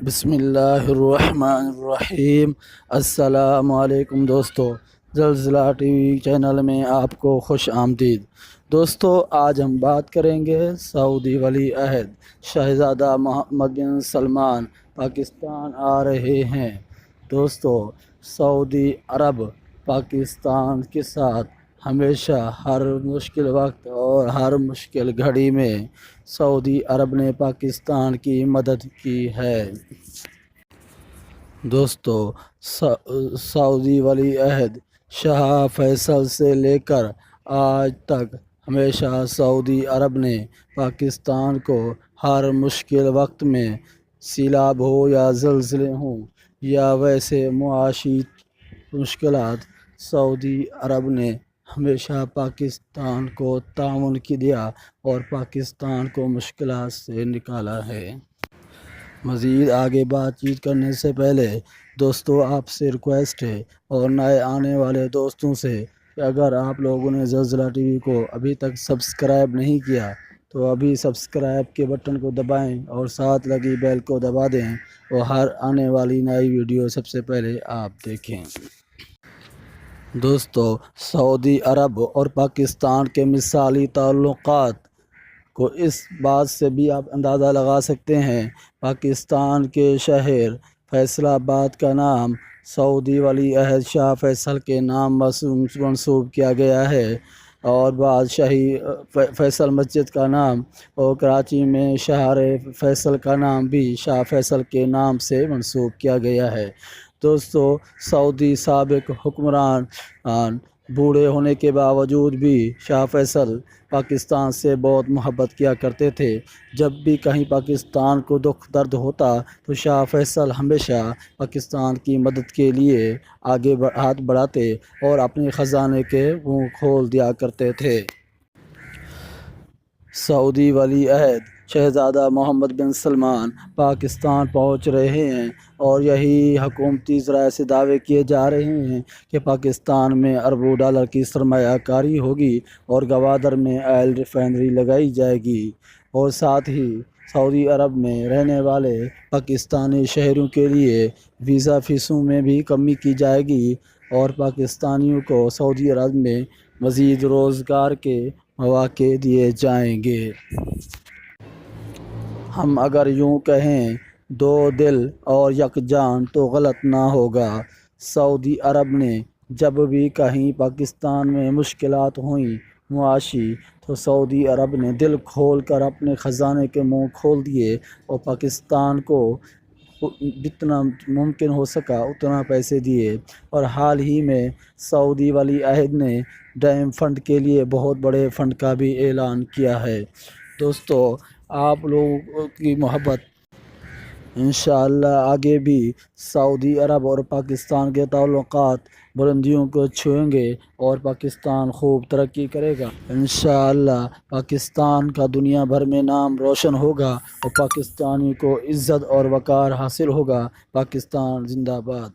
بسم اللہ الرحمن الرحیم۔ السلام علیکم دوستو، زلزلہ ٹی وی چینل میں آپ کو خوش آمدید۔ دوستو، آج ہم بات کریں گے سعودی ولی عہد شہزادہ محمد بن سلمان پاکستان آ رہے ہیں۔ دوستو، سعودی عرب پاکستان کے ساتھ ہمیشہ ہر مشکل وقت اور ہر مشکل گھڑی میں سعودی عرب نے پاکستان کی مدد کی ہے۔ دوستو، سعودی ولی عہد شاہ فیصل سے لے کر آج تک ہمیشہ سعودی عرب نے پاکستان کو ہر مشکل وقت میں سیلاب ہو یا زلزلے ہوں یا ویسے معاشی مشکلات، سعودی عرب نے ہمیشہ پاکستان کو تعاون دیا اور پاکستان کو مشکلات سے نکالا ہے۔ مزید آگے بات چیت کرنے سے پہلے دوستو، آپ سے ریکویسٹ ہے اور نئے آنے والے دوستوں سے کہ اگر آپ لوگوں نے زلزلہ ٹی وی کو ابھی تک سبسکرائب نہیں کیا تو ابھی سبسکرائب کے بٹن کو دبائیں اور ساتھ لگی بیل کو دبا دیں اور ہر آنے والی نئی ویڈیو سب سے پہلے آپ دیکھیں۔ دوستو، سعودی عرب اور پاکستان کے مثالی تعلقات کو اس بات سے بھی آپ اندازہ لگا سکتے ہیں۔ پاکستان کے شہر فیصل آباد کا نام سعودی ولی عہد شاہ فیصل کے نام منسوب کیا گیا ہے اور بادشاہی فیصل مسجد کا نام اور کراچی میں شہر فیصل کا نام بھی شاہ فیصل کے نام سے منسوب کیا گیا ہے۔ دوستو، سعودی سابق حکمران بوڑھے ہونے کے باوجود بھی شاہ فیصل پاکستان سے بہت محبت کیا کرتے تھے۔ جب بھی کہیں پاکستان کو دکھ درد ہوتا تو شاہ فیصل ہمیشہ پاکستان کی مدد کے لیے آگے ہاتھ بڑھاتے اور اپنے خزانے کے منہ کھول دیا کرتے تھے۔ سعودی ولی عہد شہزادہ محمد بن سلمان پاکستان پہنچ رہے ہیں اور یہی حکومتی ذرائع سے دعوے کیے جا رہے ہیں کہ پاکستان میں اربوں ڈالر کی سرمایہ کاری ہوگی اور گوادر میں آئل ریفائنری لگائی جائے گی اور ساتھ ہی سعودی عرب میں رہنے والے پاکستانی شہریوں کے لیے ویزا فیسوں میں بھی کمی کی جائے گی اور پاکستانیوں کو سعودی عرب میں مزید روزگار کے مواقع دیے جائیں گے۔ ہم اگر یوں کہیں دو دل اور یک جان تو غلط نہ ہوگا۔ سعودی عرب نے جب بھی کہیں پاکستان میں مشکلات ہوئیں معاشی تو سعودی عرب نے دل کھول کر اپنے خزانے کے منہ کھول دیے اور پاکستان کو جتنا ممکن ہو سکا اتنا پیسے دیے اور حال ہی میں سعودی ولی عہد نے ڈیم فنڈ کے لیے بہت بڑے فنڈ کا بھی اعلان کیا ہے۔ دوستو، آپ لوگوں کی محبت انشاءاللہ آگے بھی سعودی عرب اور پاکستان کے تعلقات بلندیوں کو چھوئیں گے اور پاکستان خوب ترقی کرے گا۔ انشاءاللہ پاکستان کا دنیا بھر میں نام روشن ہوگا اور پاکستانی کو عزت اور وقار حاصل ہوگا۔ پاکستان زندہ باد۔